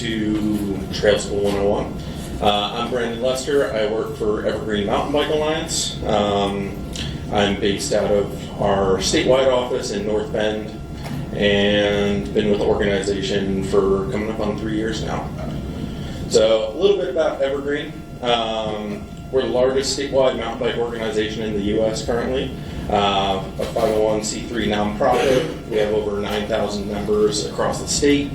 to Trail School 101. I'm Brandon Lester. I work for Evergreen Mountain Bike Alliance. I'm based out of our statewide office in North Bend and been with the organization for coming up on 3 years now. So a little bit about Evergreen. We're the largest statewide mountain bike organization in the U.S. currently. A 501c3 nonprofit. We have over 9,000 members across the state.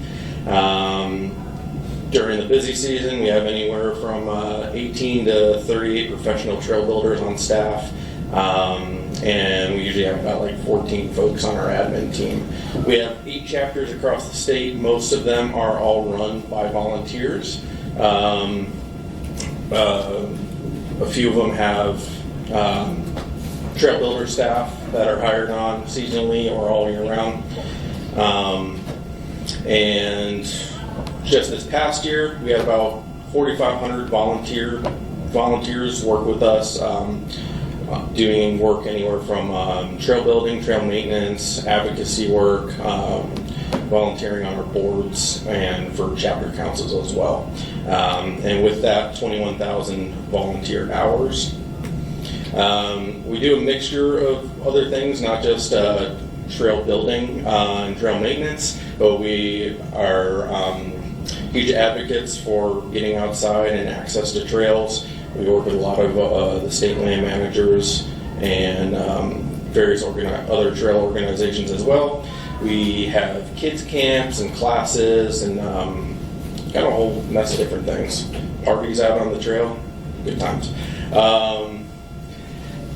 During the busy season, we have anywhere from 18 to 38 professional trail builders on staff. And we usually have about like 14 folks on our admin team. We have 8 chapters across the state. Most of them are all run by volunteers. A few of them have trail builder staff that are hired on seasonally or all year round. And just this past year, we had about 4,500 volunteers work with us, doing work anywhere from trail building, trail maintenance, advocacy work, volunteering on our boards, and for chapter councils as well. And with that, 21,000 volunteer hours. We do a mixture of other things, not just trail building and trail maintenance, but we are huge advocates for getting outside and access to trails. We work with a lot of the state land managers and various other trail organizations as well. We have kids camps and classes and got a whole mess of different things. Parties out on the trail, good times.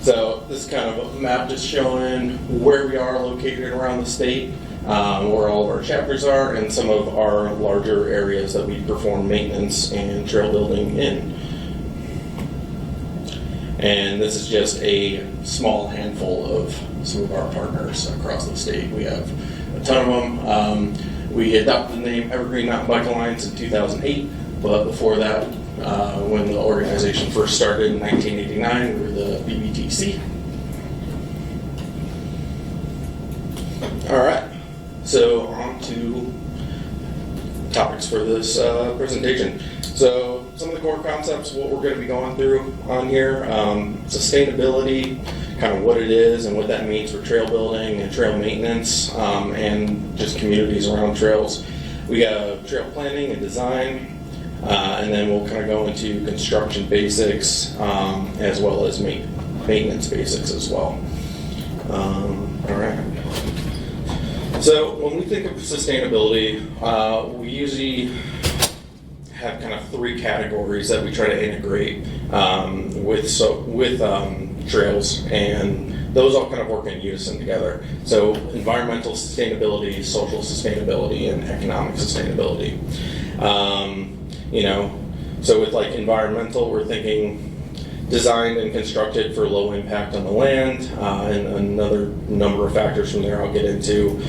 So this is kind of a map just showing where we are located around the state, where all of our chapters are, and some of our larger areas that we perform maintenance and trail building in. And this is just a small handful of some of our partners across the state. We have a ton of them. We adopted the name Evergreen Mountain Bike Alliance in 2008, but before that, when the organization first started in 1989, we were the BBTC. All right, so on to topics for this presentation. So some of the core concepts, what we're going to be going through on here, sustainability, kind of what it is and what that means for trail building and trail maintenance, and just communities around trails. We got trail planning and design, and then we'll kind of go into construction basics, as well as maintenance basics as well. All right. So when we think of sustainability, we usually have kind of 3 categories that we try to integrate with trails, and those all kind of work in unison together. So environmental sustainability, social sustainability, and economic sustainability. So with like environmental, we're thinking designed and constructed for low impact on the land, and another number of factors from there I'll get into.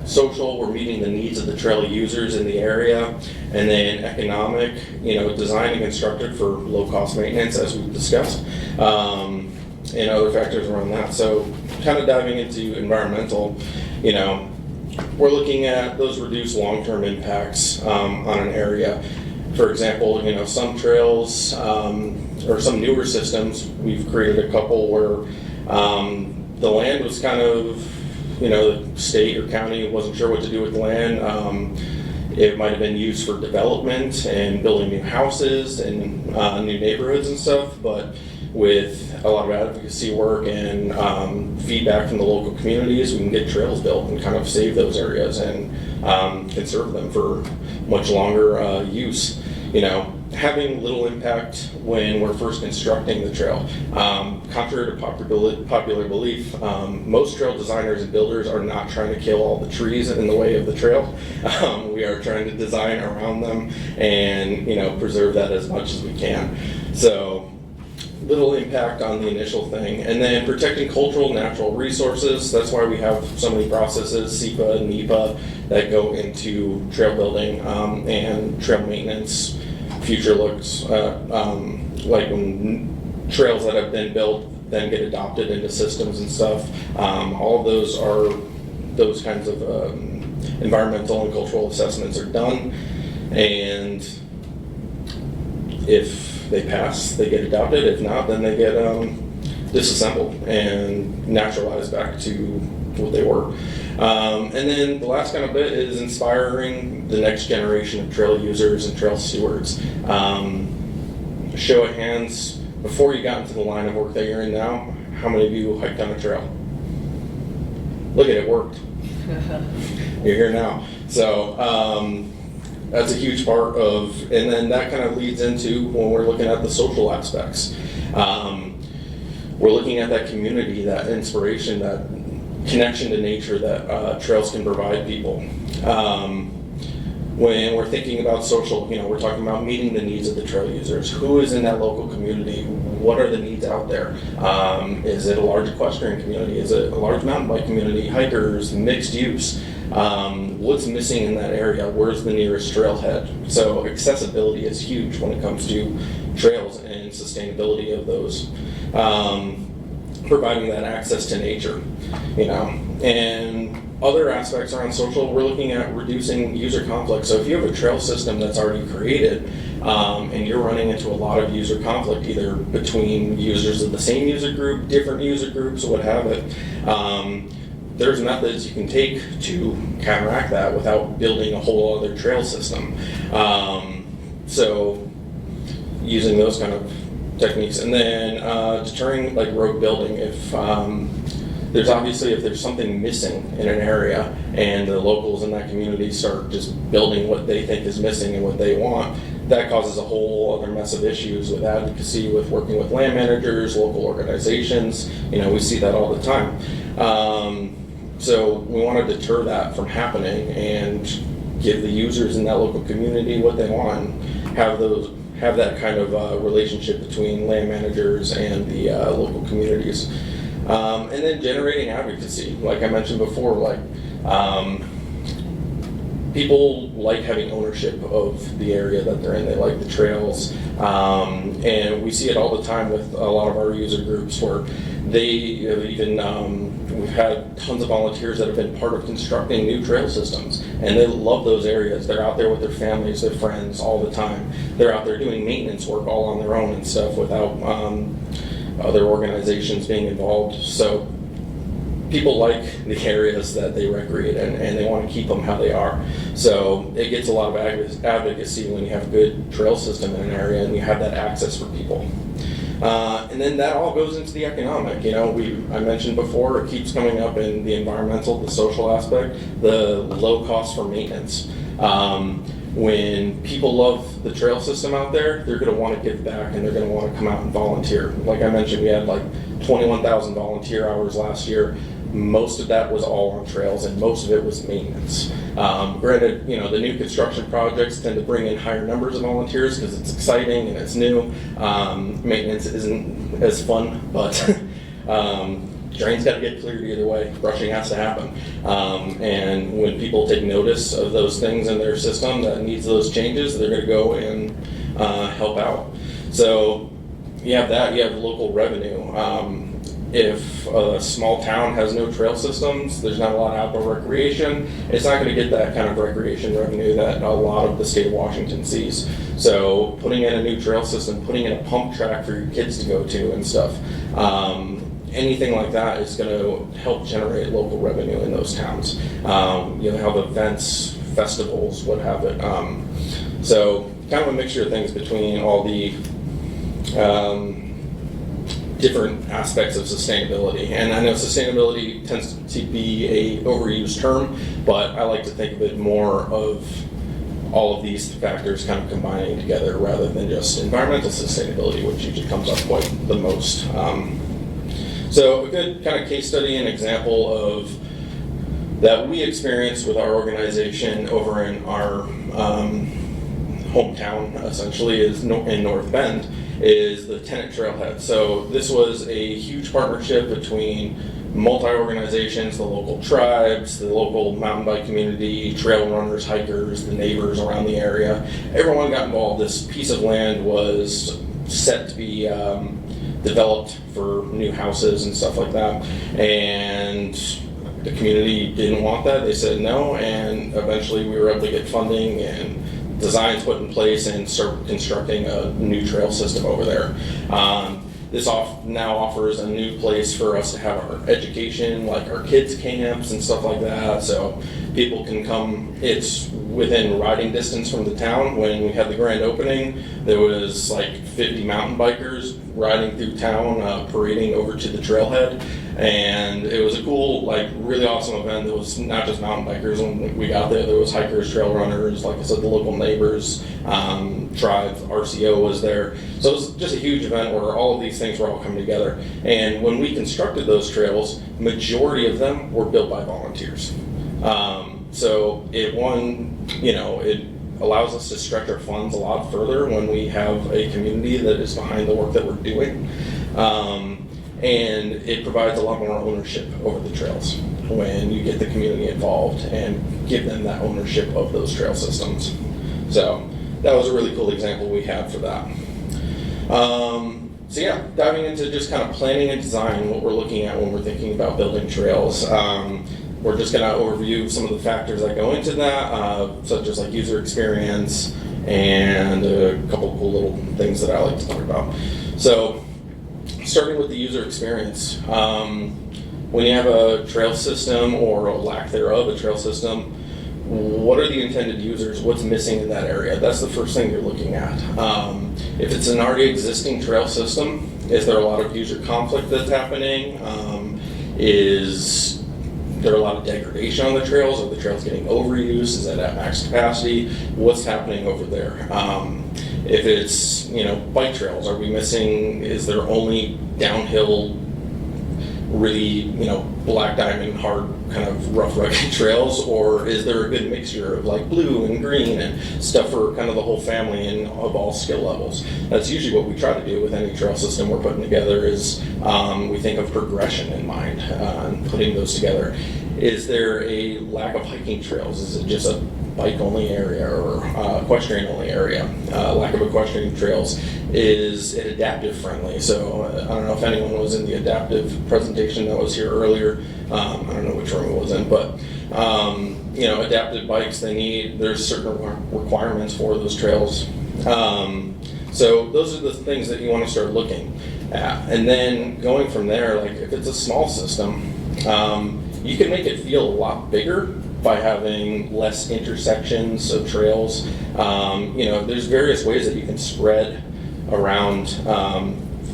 Social, we're meeting the needs of the trail users in the area, and then economic, designed and constructed for low-cost maintenance, as we've discussed, and other factors around that. So kind of diving into environmental, we're looking at those reduced long-term impacts on an area. For example, some trails or some newer systems, we've created a couple where the land was kind of, the state or county wasn't sure what to do with the land. It might have been used for development and building new houses and new neighborhoods and stuff, but with a lot of advocacy work and feedback from the local communities, we can get trails built and kind of save those areas and conserve them for much longer use. Having little impact when we're first constructing the trail. Contrary to popular belief, most trail designers and builders are not trying to kill all the trees in the way of the trail. We are trying to design around them and preserve that as much as we can. So little impact on the initial thing. And then protecting cultural natural resources. That's why we have so many processes, SEPA and NEPA, that go into trail building and trail maintenance. Future looks, like when trails that have been built then get adopted into systems and stuff. All of those are, those kinds of environmental and cultural assessments are done. And if they pass, they get adopted. If not, then they get disassembled and naturalized back to what they were. And then the last kind of bit is inspiring the next generation of trail users and trail stewards. Show of hands, before you got into the line of work that you're in now, how many of you hiked on a trail? Look at it, worked. You're here now. So that's a huge part of, and then that kind of leads into when we're looking at the social aspects. We're looking at that community, that inspiration, that connection to nature that trails can provide people. When we're thinking about social, we're talking about meeting the needs of the trail users. Who is in that local community? What are the needs out there? Is it a large equestrian community? Is it a large mountain bike community? Hikers, mixed use? What's missing in that area? Where's the nearest trailhead? So accessibility is huge when it comes to trails and sustainability of those. Providing that access to nature, and other aspects around social, we're looking at reducing user conflict. So if you have a trail system that's already created and you're running into a lot of user conflict, either between users of the same user group, different user groups, what have it, there's methods you can take to counteract that without building a whole other trail system. So using those kind of techniques, and then deterring like road building. If there's something missing in an area and the locals in that community start just building what they think is missing and what they want, that causes a whole other mess of issues with advocacy, with working with land managers, local organizations. We see that all the time. So we want to deter that from happening and give the users in that local community what they want, and have that kind of relationship between land managers and the local communities. And then generating advocacy. Like I mentioned before, people like having ownership of the area that they're in. They like the trails. And we see it all the time with a lot of our user groups where we've had tons of volunteers that have been part of constructing new trail systems, and they love those areas. They're out there with their families, their friends all the time. They're out there doing maintenance work all on their own and stuff without other organizations being involved. So people like the areas that they recreate in, and they want to keep them how they are. So it gets a lot of advocacy when you have a good trail system in an area and you have that access for people. And then that all goes into the economic. I mentioned before, it keeps coming up in the environmental, the social aspect, the low cost for maintenance. When people love the trail system out there, they're going to want to give back and they're going to want to come out and volunteer. Like I mentioned, we had 21,000 volunteer hours last year. Most of that was all on trails, and most of it was maintenance. Granted, the new construction projects tend to bring in higher numbers of volunteers because it's exciting and it's new. Maintenance isn't as fun, but drains got to get cleared either way. Brushing has to happen. And when people take notice of those things in their system that needs those changes, they're going to go and help out. So you have that. You have local revenue. If a small town has no trail systems, there's not a lot of outdoor recreation, it's not going to get that kind of recreation revenue that a lot of the state of Washington sees. So putting in a new trail system, putting in a pump track for your kids to go to and stuff, anything like that is going to help generate local revenue in those towns. You'll have events, festivals, what have it. So kind of a mixture of things between all the different aspects of sustainability. And I know sustainability tends to be a overused term, but I like to think of it more of all of these factors kind of combining together rather than just environmental sustainability, which usually comes up quite the most. So a good kind of case study and example of that we experienced with our organization over in our hometown, essentially, is in North Bend, is the Tenant Trailhead. So this was a huge partnership between multi-organizations, the local tribes, the local mountain bike community, trail runners, hikers, the neighbors around the area. Everyone got involved. This piece of land was set to be developed for new houses and stuff like that. And the community didn't want that. They said no, and eventually we were able to get funding, and designs put in place and start constructing a new trail system over there. This now offers a new place for us to have our education, like our kids' camps and stuff like that. So people can come. It's within riding distance from the town. When we had the grand opening, there was like 50 mountain bikers riding through town, parading over to the trailhead. And it was a cool, like, really awesome event. There was not just mountain bikers. When we got there was hikers, trail runners, like I said, the local neighbors, tribe, RCO was there. So it was just a huge event where all of these things were all coming together. And when we constructed those trails, majority of them were built by volunteers. So it allows us to stretch our funds a lot further when we have a community that is behind the work that we're doing. And it provides a lot more ownership over the trails when you get the community involved and give them that ownership of those trail systems. So that was a really cool example we had for that. So yeah, diving into just kind of planning and design, what we're looking at when we're thinking about building trails. We're just going to overview some of the factors that go into that, such as like user experience and a couple cool little things that I like to talk about. So starting with the user experience, when you have a trail system or a lack thereof a trail system, what are the intended users? What's missing in that area? That's the first thing you're looking at. If it's an already existing trail system, is there a lot of user conflict that's happening? Is there a lot of degradation on the trails? Are the trails getting overused? Is it at max capacity? What's happening over there? If it's, bike trails, are we missing, is there only downhill, really, black diamond, hard, kind of rough, rugged trails, or is there a good mixture of like blue and green and stuff for kind of the whole family and of all skill levels? That's usually what we try to do with any trail system we're putting together is we think of progression in mind and putting those together. Is there a lack of hiking trails? Is it just a bike-only area or equestrian-only area? Lack of equestrian trails. Is it adaptive friendly? So I don't know if anyone was in the adaptive presentation that was here earlier. I don't know which room it was in, but adaptive bikes, there's certain requirements for those trails. So those are the things that you want to start looking at. And then going from there, like if it's a small system, you can make it feel a lot bigger by having less intersections of trails. There's various ways that you can spread around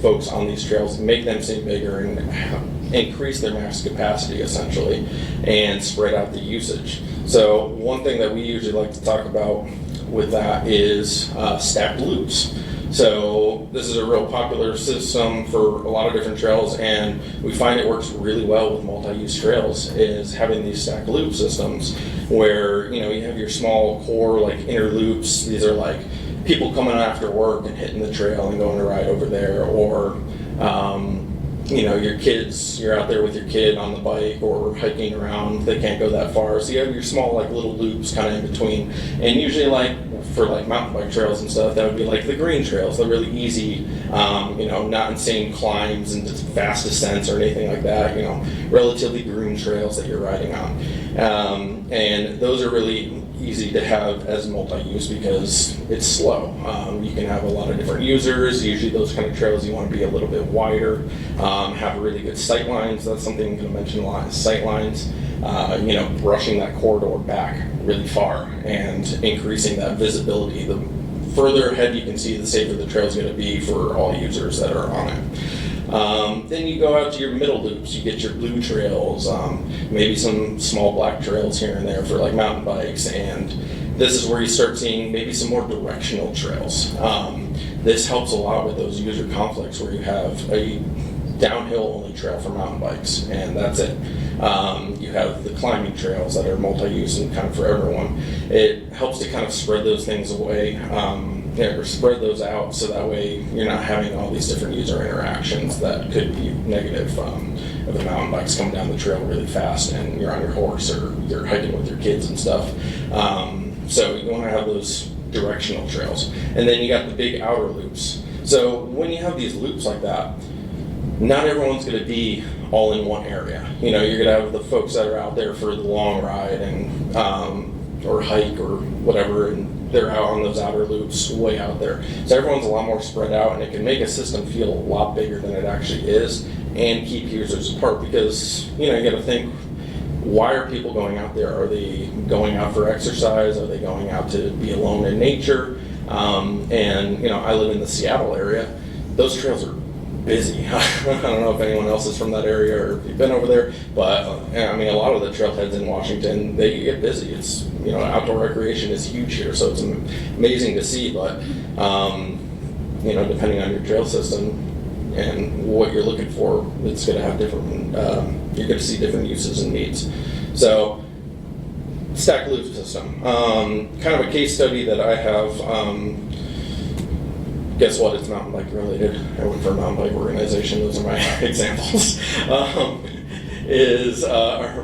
folks on these trails and make them seem bigger and increase their max capacity essentially and spread out the usage. So one thing that we usually like to talk about with that is stacked loops. So this is a real popular system for a lot of different trails, and we find it works really well with multi-use trails, is having these stacked loop systems where, you have your small core, like inner loops. These are like people coming after work and hitting the trail and going to ride over there, or your kids, you're out there with your kid on the bike or hiking around, they can't go that far. So you have your small like little loops kind of in between. And usually like for like mountain bike trails and stuff, that would be like the green trails. They're really easy, not insane climbs and fast descents or anything like that, relatively green trails that you're riding on. And those are really easy to have as multi-use because it's slow. You can have a lot of different users. Usually those kind of trails you want to be a little bit wider, have really good sight lines. That's something I'm going to mention a lot is sight lines. Brushing that corridor back really far and increasing that visibility. The further ahead you can see, the safer the trail is going to be for all users that are on it. Then you go out to your middle loops, you get your blue trails, maybe some small black trails here and there for like mountain bikes, and this is where you start seeing maybe some more directional trails. This helps a lot with those user conflicts where you have a downhill only trail for mountain bikes, and that's it. You have the climbing trails that are multi-use and kind of for everyone. It helps to kind of spread those things away, or spread those out so that way you're not having all these different user interactions that could be negative. If the mountain bike's coming down the trail really fast and you're on your horse or you're hiking with your kids and stuff. So you want to have those directional trails. And then you got the big outer loops. So when you have these loops like that, not everyone's going to be all in one area. You're going to have the folks that are out there for the long ride and or hike or whatever, and they're out on those outer loops way out there. So everyone's a lot more spread out, and it can make a system feel a lot bigger than it actually is and keep users apart, because, you know, you got to think, why are people going out there? Are they going out for exercise? Are they going out to be alone in nature? And, you know, I live in the Seattle area. Those trails are busy. I don't know if anyone else is from that area or if you've been over there, but I mean, a lot of the trailheads in Washington, they get busy. It's, you know, outdoor recreation is huge here, so it's amazing to see, but, you know, depending on your trail system and what you're looking for, it's going to have different, you're going to see different uses and needs. So, stacked loop system. Kind of a case study that I have, guess what, it's mountain bike related. I went for a mountain bike organization, those are my examples. Is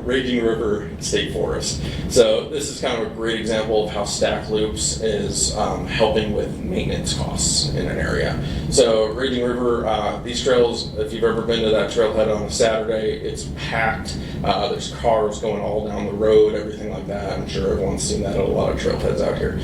Raging River State Forest. So this is kind of a great example of how stacked loops is helping with maintenance costs in an area. So Raging River, these trails, if you've ever been to that trailhead on a Saturday, it's packed. There's cars going all down the road, everything like that. I'm sure everyone's seen that at a lot of trailheads out here.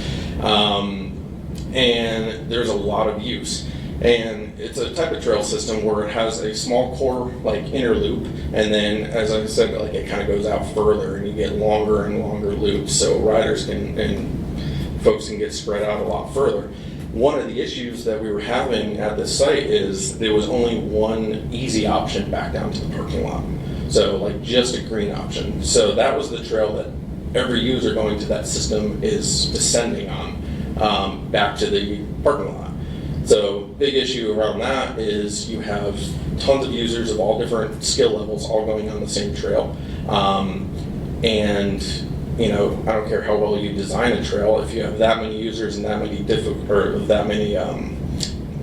And there's a lot of use. And it's a type of trail system where it has a small core, like, inner loop, and then, as I said, like, it kind of goes out further, and you get longer and longer loops, so riders can, and folks can get spread out a lot further. One of the issues that we were having at this site is there was only one easy option back down to the parking lot. So, like, just a green option. So that was the trail that every user going to that system is descending on, back to the parking lot. So big issue around that is you have tons of users of all different skill levels all going on the same trail. And, you know, I don't care how well you design a trail, if you have that many users and that many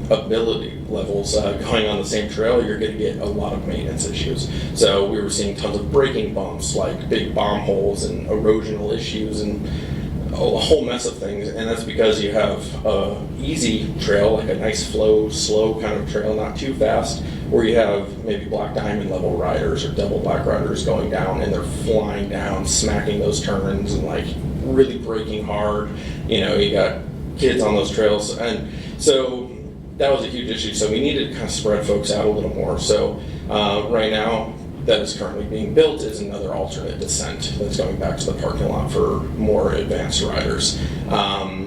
ability levels going on the same trail, you're going to get a lot of maintenance issues. So we were seeing tons of braking bumps, like big bomb holes and erosional issues and a whole mess of things, and that's because you have a easy trail, like a nice flow, slow kind of trail, not too fast, where you have maybe black diamond level riders or double black riders going down, and they're flying down, smacking those turns, and like really braking hard. You know, you got kids on those trails, and so that was a huge issue. So we needed to kind of spread folks out a little more. So right now, that is currently being built is another alternate descent that's going back to the parking lot for more advanced riders.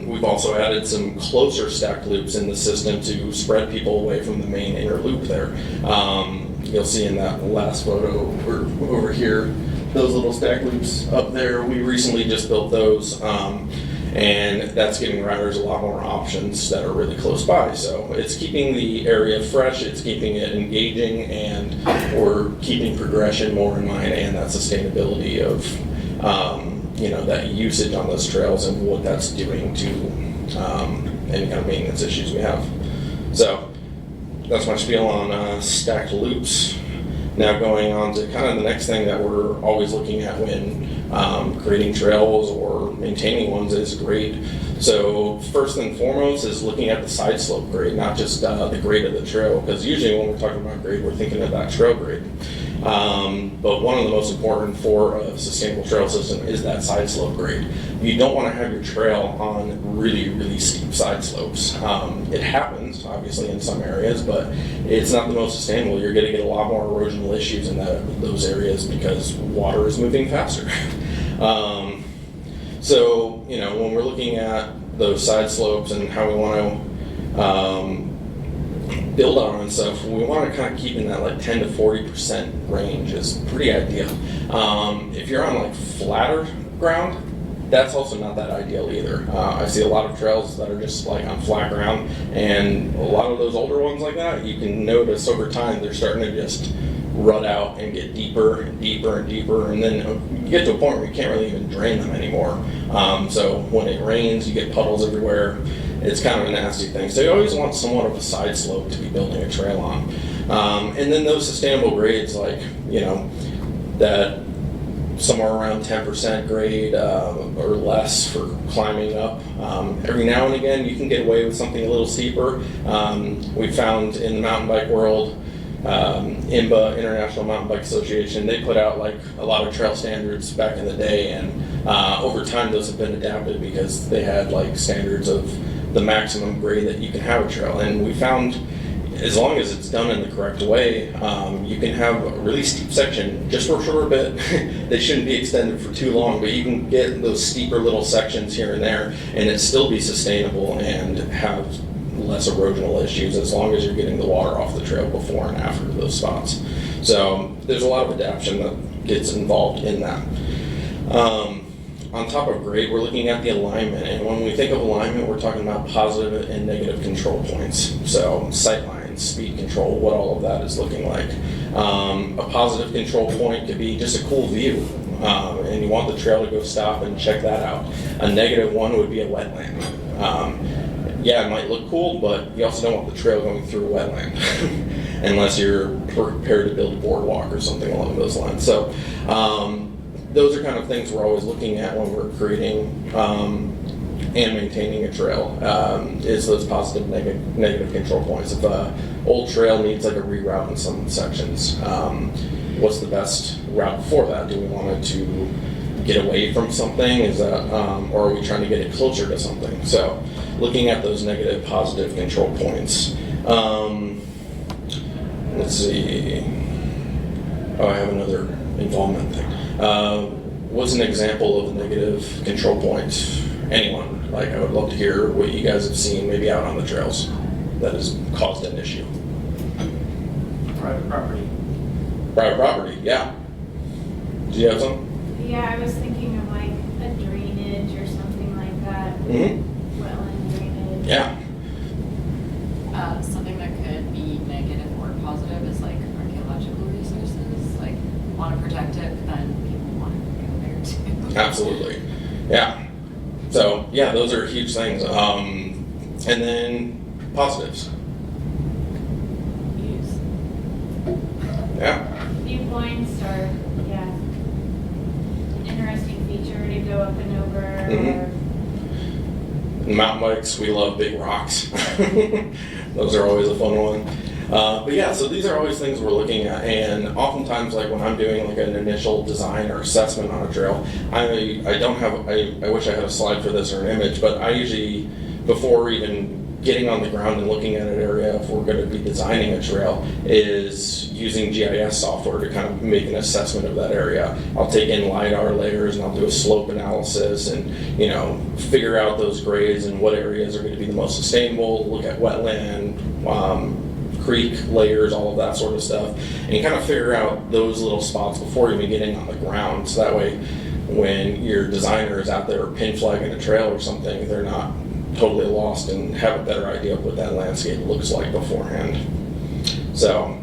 We've also added some closer stacked loops in the system to spread people away from the main inner loop there. You'll see in that last photo over here, those little stacked loops up there, we recently just built those. And that's giving riders a lot more options that are really close by. So it's keeping the area fresh, it's keeping it engaging, and we're keeping progression more in mind and that sustainability of you know, that usage on those trails and what that's doing to any kind of maintenance issues we have. So that's my spiel on stacked loops. Now going on to kind of the next thing that we're always looking at when creating trails or maintaining ones is grade. So first and foremost is looking at the side slope grade, not just the grade of the trail, because usually when we're talking about grade, we're thinking of that trail grade. But one of the most important for a sustainable trail system is that side slope grade. You don't want to have your trail on really, really steep side slopes. It happens, obviously, in some areas, but it's not the most sustainable. You're going to get a lot more erosional issues in those areas because water is moving faster. So, you know, when we're looking at those side slopes and how we want to build on them and stuff, we want to kind of keep in that like 10 to 40% range is pretty ideal. If you're on like flatter ground, that's also not that ideal either. I see a lot of trails that are just like on flat ground, and a lot of those older ones like that, you can notice over time they're starting to just rut out and get deeper and deeper and deeper, and then you get to a point where you can't really even drain them anymore. So when it rains, you get puddles everywhere. It's kind of a nasty thing. So you always want somewhat of a side slope to be building a trail on. And then those sustainable grades, like, you know, that somewhere around 10% grade or less for climbing up. Every now and again, you can get away with something a little steeper. We found in the mountain bike world, IMBA, International Mountain Bike Association, they put out like a lot of trail standards back in the day, and over time those have been adapted because they had like standards of the maximum grade that you can have a trail. And we found, as long as it's done in the correct way, you can have a really steep section just for a short bit. They shouldn't be extended for too long, but you can get those steeper little sections here and there and it still be sustainable and have less erosional issues as long as you're getting the water off the trail before and after those spots. So there's a lot of adaptation that gets involved in that. On top of grade, we're looking at the alignment, and when we think of alignment, we're talking about positive and negative control points. So sight lines, speed control, what all of that is looking like. A positive control point could be just a cool view, and you want the trail to go stop and check that out. A negative one would be a wetland. Yeah, it might look cool, but you also don't want the trail going through a wetland unless you're prepared to build a boardwalk or something along those lines. So those are kind of things we're always looking at when we're creating and maintaining a trail, is those positive, negative control points. If an old trail needs like a reroute in some sections, what's the best route for that? Do we want it to get away from something? Is that, or are we trying to get it closer to something? So looking at those negative, positive control points. Let's see. Oh, I have another involvement thing. What's an example of a negative control point? Anyone? Like, I would love to hear what you guys have seen maybe out on the trails that has caused an issue. Private property. Private property, yeah. Do you have some? Yeah, I was thinking of like a drainage or something like that. Mm-hmm. Wetland drainage. Yeah. Something that could be negative or positive is like archaeological resources. Like, want to protect it, but then people want to go there too. Absolutely. Yeah. So, yeah, those are huge things. And then positives. Views. Yeah. Viewpoints or, yeah, interesting feature to go up and over. Mm-hmm. Mountain bikes, we love big rocks. Those are always a fun one. But yeah, so these are always things we're looking at, and oftentimes, like when I'm doing like an initial design or assessment on a trail, I don't have, I wish I had a slide for this or an image, but I usually, before even getting on the ground and looking at an area, if we're going to be designing a trail, is using GIS software to kind of make an assessment of that area. I'll take in LiDAR layers and I'll do a slope analysis and, you know, figure out those grades and what areas are going to be the most sustainable, look at wetland, creek layers, all of that sort of stuff, and kind of figure out those little spots before even getting on the ground. So that way, when your designer is out there pin flagging a trail or something, they're not totally lost and have a better idea of what that landscape looks like beforehand. So,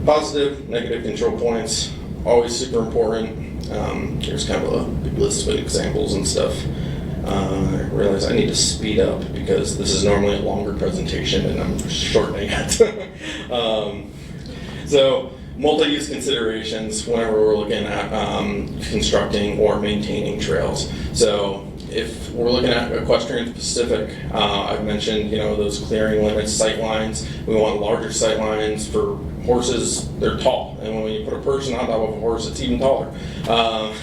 positive, negative control points, always super important. Here's kind of a big list of examples and stuff. I realize I need to speed up because this is normally a longer presentation and I'm shortening it. So, multi-use considerations whenever we're looking at constructing or maintaining trails. So, if we're looking at equestrian specific, I've mentioned, you know, those clearing limits, sight lines. We want larger sight lines for horses. They're tall, and when you put a person on top of a horse, it's even taller.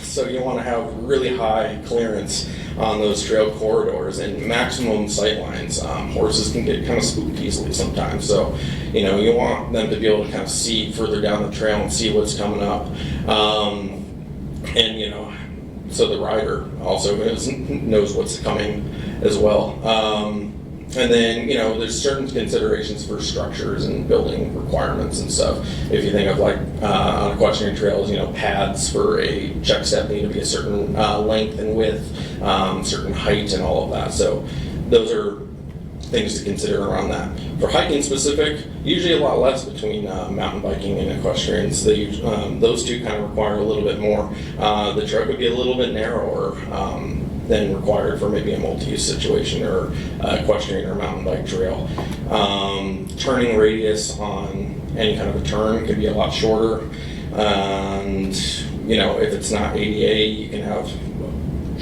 So you want to have really high clearance on those trail corridors and maximum sight lines. Horses can get kind of spooked easily sometimes, so you know you want them to be able to kind of see further down the trail and see what's coming up, and you know, so the rider also knows what's coming as well. And then, you know, there's certain considerations for structures and building requirements and stuff. If you think of like on equestrian trails, you know, pads for a check step need to be a certain length and width, certain height and all of that. So those are things to consider around that. For hiking specific, usually a lot less between mountain biking and equestrians. Those two kind of require a little bit more. The trail could be a little bit narrower than required for maybe a multi-use situation or equestrian or mountain bike trail. Turning radius on any kind of a turn could be a lot shorter. And, you know, if it's not ADA, you can have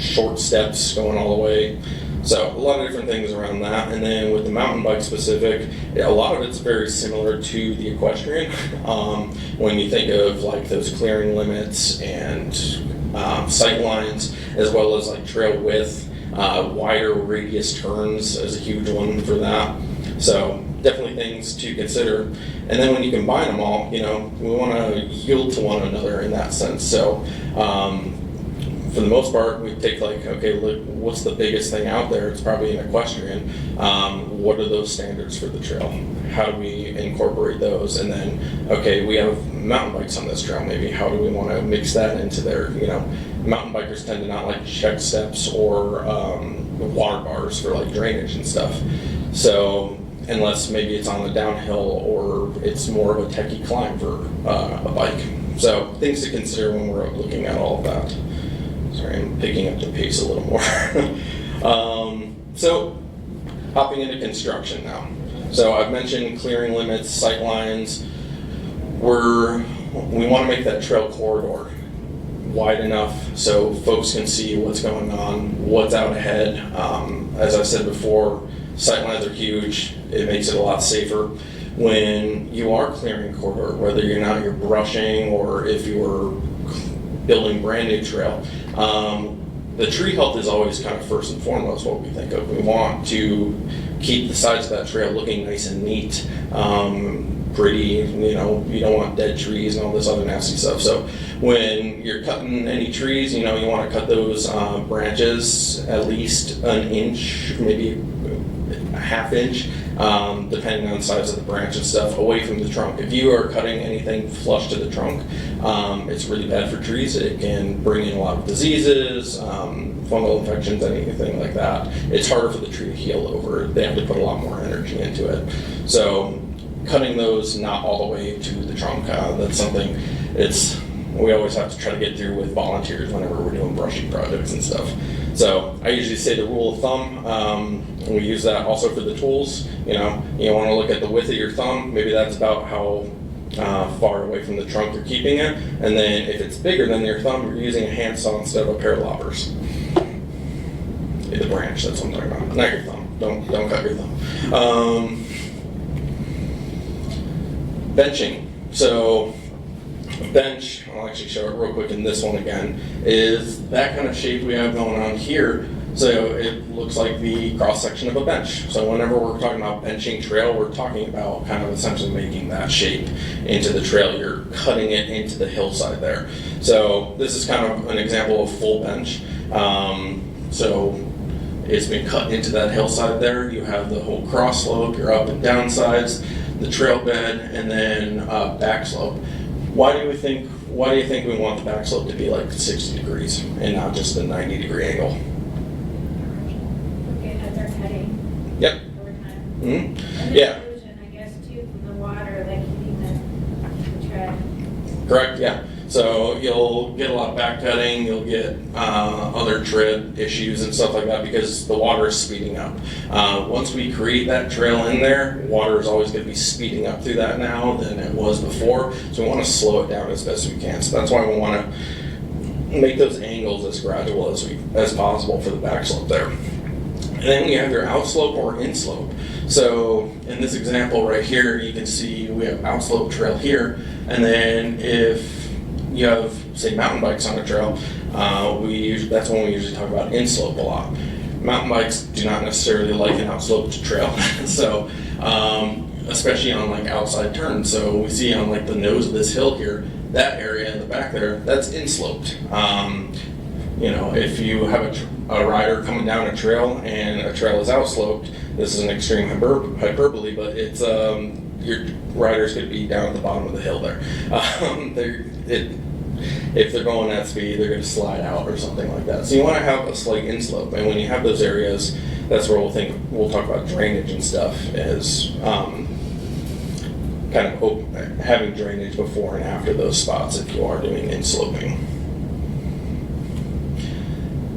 short steps going all the way. So a lot of different things around that. And then with the mountain bike specific, a lot of it's very similar to the equestrian. When you think of like those clearing limits and sight lines, as well as like trail width, wider radius turns is a huge one for that. So definitely things to consider. And then when you combine them all, we want to yield to one another in that sense. So for the most part, we take like, okay, look, what's the biggest thing out there? It's probably an equestrian. What are those standards for the trail? How do we incorporate those? And then, okay, we have mountain bikes on this trail. Maybe how do we want to mix that into there? Mountain bikers tend to not like check steps or water bars for like drainage and stuff. So unless maybe it's on the downhill or it's more of a techie climb for a bike. So things to consider when we're looking at all of that. Sorry, I'm picking up the pace a little more. So hopping into construction now. So I've mentioned clearing limits, sight lines. We want to make that trail corridor wide enough so folks can see what's going on, what's out ahead. As I said before, sight lines are huge. It makes it a lot safer. When you are clearing a corridor, whether you're brushing or if you're building brand new trail, the tree health is always kind of first and foremost what we think of. We want to keep the sides of that trail looking nice and neat, pretty, you don't want dead trees and all this other nasty stuff. So when you're cutting any trees, you want to cut those branches at least an inch, maybe a half inch, depending on the size of the branch and stuff, away from the trunk. If you are cutting anything flush to the trunk, it's really bad for trees. It can bring in a lot of diseases, fungal infections, anything like that. It's harder for the tree to heal over. They have to put a lot more energy into it. So cutting those not all the way to the trunk, that's something we always have to try to get through with volunteers whenever we're doing brushing projects and stuff. So I usually say the rule of thumb, and we use that also for the tools. You want to look at the width of your thumb. Maybe that's about how far away from the trunk you're keeping it. And then if it's bigger than your thumb, you're using a handsaw instead of a pair of loppers. The branch, that's what I'm talking about. Not your thumb. Don't cut your thumb. Benching. So bench, I'll actually show it real quick in this one again, is that kind of shape we have going on here. So it looks like the cross section of a bench. So whenever we're talking about benching trail, we're talking about kind of essentially making that shape into the trail. You're cutting it into the hillside there. So this is kind of an example of full bench. So it's been cut into that hillside there. You have the whole cross slope, your up and down sides, the trail bed, and then back slope. Why do you think we want the back slope to be like 60 degrees and not just a 90-degree angle? Okay, as they're cutting. Yep. Over time. Mm-hmm. And then Yeah. erosion, I guess, too, from the water, like keeping the tread. Correct, yeah. So you'll get a lot of back cutting, you'll get other tread issues and stuff like that because the water is speeding up. Once we create that trail in there, water is always going to be speeding up through that now than it was before. So we want to slow it down as best we can. So that's why we want to make those angles as gradual as possible for the back slope there. And then you have your outslope or inslope. So in this example right here, you can see we have outslope trail here, and then if you have, say, mountain bikes on a trail, that's when we usually talk about inslope a lot. Mountain bikes do not necessarily like an outsloped trail, so especially on like outside turns. So we see on like the nose of this hill here, that area in the back there, that's insloped. If you have a rider coming down a trail and a trail is outsloped, this is an extreme hyperbole, but it's your riders could be down at the bottom of the hill there. If they're going at speed, they're going to slide out or something like that. So you want to have a slight inslope, and when you have those areas, that's where we'll talk about drainage and stuff as kind of having drainage before and after those spots if you are doing insloping.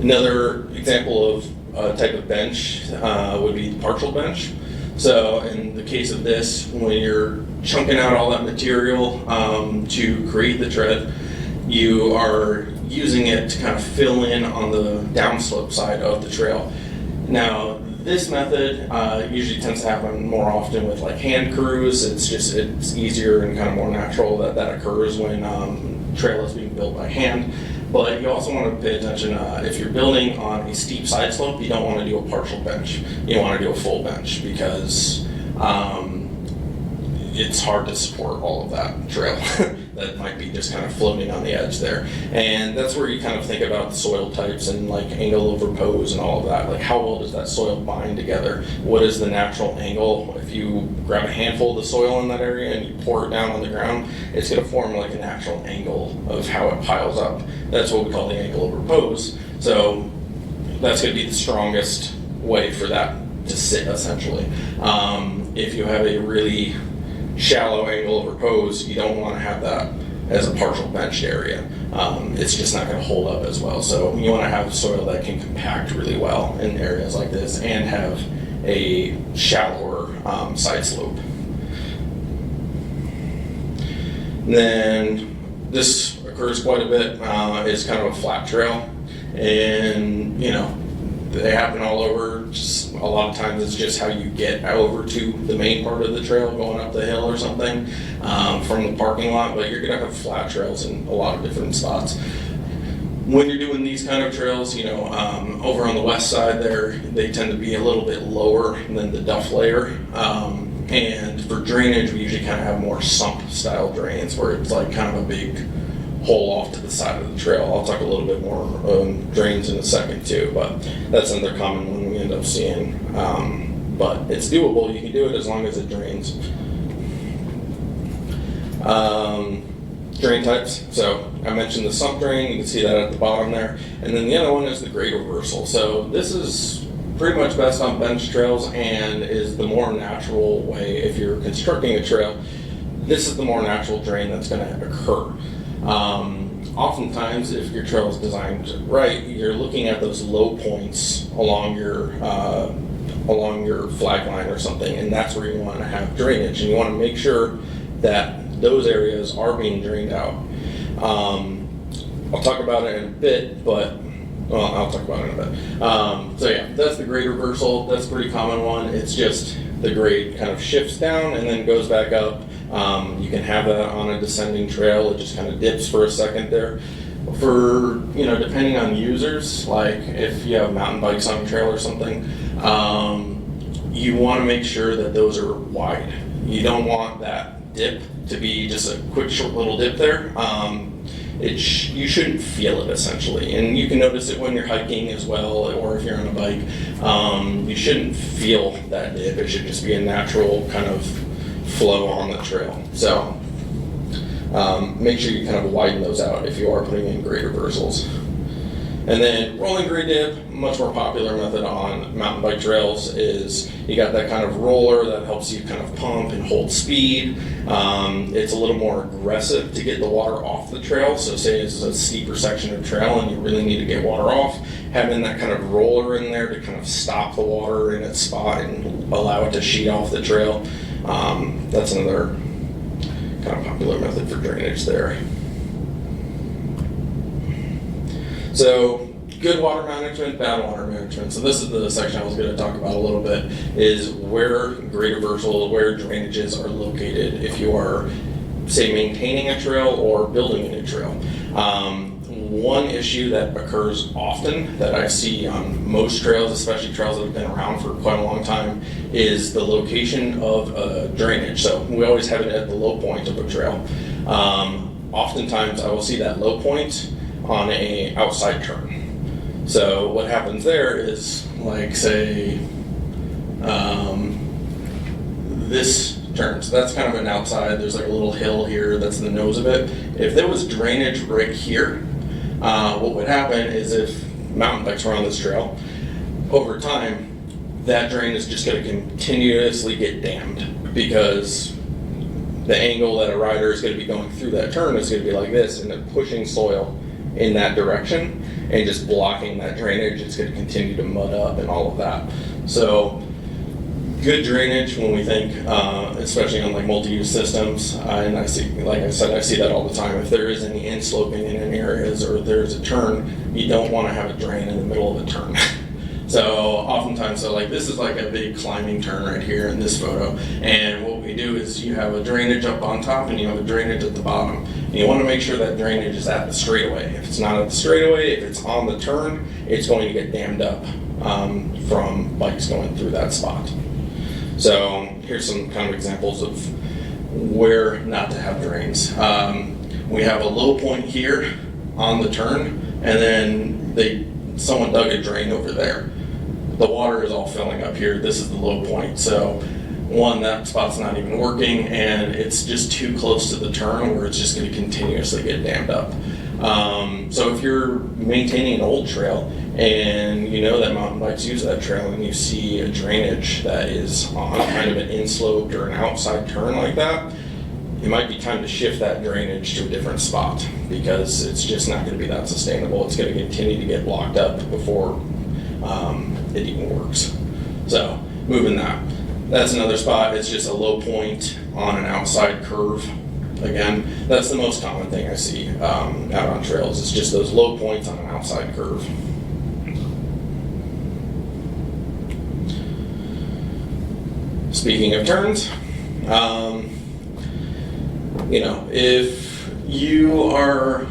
Another example of a type of bench would be partial bench. So in the case of this, when you're chunking out all that material to create the tread, you are using it to kind of fill in on the downslope side of the trail. Now, this method usually tends to happen more often with like hand crews. It's easier and kind of more natural that occurs when trail is being built by hand. But you also want to pay attention if you're building on a steep side slope, you don't want to do a partial bench. You want to do a full bench because it's hard to support all of that trail that might be just kind of floating on the edge there. And that's where you kind of think about the soil types and like angle over pose and all of that. Like how well does that soil bind together? What is the natural angle? If you grab a handful of the soil in that area and you pour it down on the ground, it's going to form like a natural angle of how it piles up. That's what we call the angle over pose. So that's going to be the strongest way for that to sit essentially. If you have a really shallow angle over pose, you don't want to have that as a partial benched area. It's just not going to hold up as well. So you want to have soil that can compact really well in areas like this and have a shallower side slope. And then this occurs quite a bit. It's kind of a flat trail, and they happen all over. Just a lot of times it's just how you get over to the main part of the trail going up the hill or something from the parking lot, but you're going to have flat trails in a lot of different spots. When you're doing these kind of trails, over on the west side there, they tend to be a little bit lower than the duff layer. And for drainage, we usually kind of have more sump style drains where it's like kind of a big hole off to the side of the trail. I'll talk a little bit more drains in a second too, but that's another common one we end up seeing. But it's doable. You can do it as long as it drains. Drain types. So I mentioned the sump drain. You can see that at the bottom there. And then the other one is the grade reversal. So this is pretty much best on bench trails and is the more natural way. If you're constructing a trail, this is the more natural drain that's going to occur. Oftentimes, if your trail is designed right, you're looking at those low points along your flag line or something, and that's where you want to have drainage, and you want to make sure that those areas are being drained out. I'll talk about it in a bit, but I'll talk about it in a bit. So yeah, that's the grade reversal. That's a pretty common one. It's just the grade kind of shifts down and then goes back up. You can have that on a descending trail. It just kind of dips for a second there. For, depending on users, like if you have mountain bikes on a trail or something, you want to make sure that those are wide. You don't want that dip to be just a quick, short little dip there. You shouldn't feel it essentially, and you can notice it when you're hiking as well, or if you're on a bike. You shouldn't feel that dip. It should just be a natural kind of flow on the trail. So make sure you kind of widen those out if you are putting in grade reversals. And then rolling grade dip, much more popular method on mountain bike trails, is you got that kind of roller that helps you kind of pump and hold speed. It's a little more aggressive to get the water off the trail. So say it's a steeper section of trail and you really need to get water off, having that kind of roller in there to kind of stop the water in its spot and allow it to sheet off the trail. That's another kind of popular method for drainage there. So good water management, bad water management. So this is the section I was going to talk about a little bit, is where grade reversal, where drainages are located if you are, say, maintaining a trail or building a new trail. One issue that occurs often that I see on most trails, especially trails that have been around for quite a long time, is the location of drainage. So we always have it at the low point of a trail. Oftentimes I will see that low point on a outside turn. So what happens there is, like, say, this turn. So that's kind of an outside. There's like a little hill here. That's the nose of it. If there was drainage right here, what would happen is if mountain bikes were on this trail, over time, that drain is just going to continuously get dammed because the angle that a rider is going to be going through that turn is going to be like this, and then pushing soil in that direction and just blocking that drainage. It's going to continue to mud up and all of that. So good drainage when we think, especially on like multi-use systems, and I see, like I said, I see that all the time. If there is any insloping in any areas or there's a turn, you don't want to have a drain in the middle of a turn. So oftentimes, so like this is like a big climbing turn right here in this photo. And what we do is you have a drainage up on top and you have a drainage at the bottom. And you want to make sure that drainage is at the straightaway. If it's not at the straightaway, if it's on the turn, it's going to get dammed up from bikes going through that spot. So here's some kind of examples of where not to have drains. We have a low point here on the turn, and then someone dug a drain over there. The water is all filling up here. This is the low point. So one, that spot's not even working, and it's just too close to the turn where it's just going to continuously get dammed up. So if you're maintaining an old trail and you know that mountain bikes use that trail and you see a drainage that is on kind of an inslope or an outside turn like that, it might be time to shift that drainage to a different spot because it's just not going to be that sustainable. It's going to continue to get blocked up before it even works. So moving that. That's another spot. It's just a low point on an outside curve. Again, that's the most common thing I see out on trails. It's just those low points on an outside curve. Speaking of turns, if you are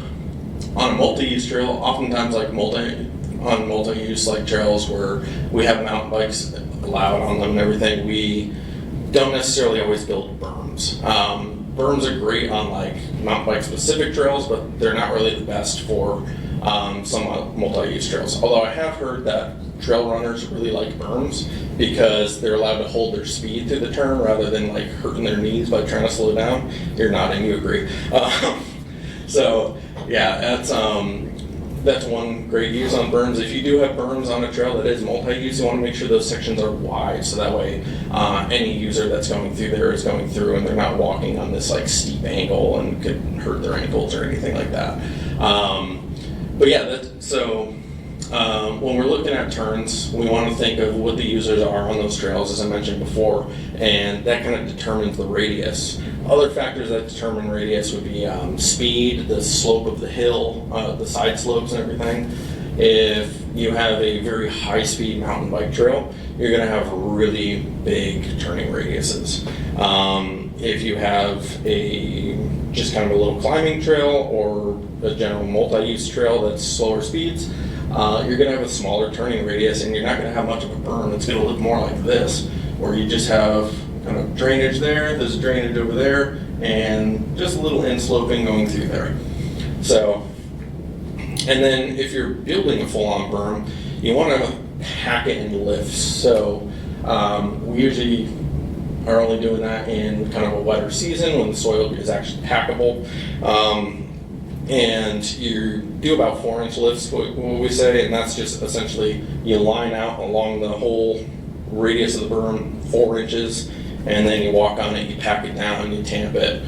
on a multi-use trail, oftentimes like multi-use like trails where we have mountain bikes allowed on them and everything, we don't necessarily always build berms. Berms are great on like mountain bike specific trails, but they're not really the best for some multi-use trails. Although I have heard that trail runners really like berms because they're allowed to hold their speed through the turn rather than like hurting their knees by trying to slow down. You're nodding, you agree. So yeah, that's one great use on berms. If you do have berms on a trail that is multi-use, you want to make sure those sections are wide so that way any user that's going through there is going through and they're not walking on this like steep angle and could hurt their ankles or anything like that. But yeah, when we're looking at turns, we want to think of what the users are on those trails, as I mentioned before, and that kind of determines the radius. Other factors that determine radius would be speed, the slope of the hill, the side slopes and everything. If you have a very high-speed mountain bike trail, you're going to have really big turning radiuses. If you have just kind of a little climbing trail or a general multi-use trail that's slower speeds, you're going to have a smaller turning radius and you're not going to have much of a berm. It's going to look more like this, where you just have kind of drainage there, there's drainage over there, and just a little insloping going through there. So, and then if you're building a full-on berm, you want to hack it in lifts. So we usually are only doing that in kind of a wetter season when the soil is actually hackable. And you do about 4-inch lifts, what we say, and that's just essentially you line out along the whole radius of the berm 4 inches, and then you walk on it, you pack it down, you tamp it,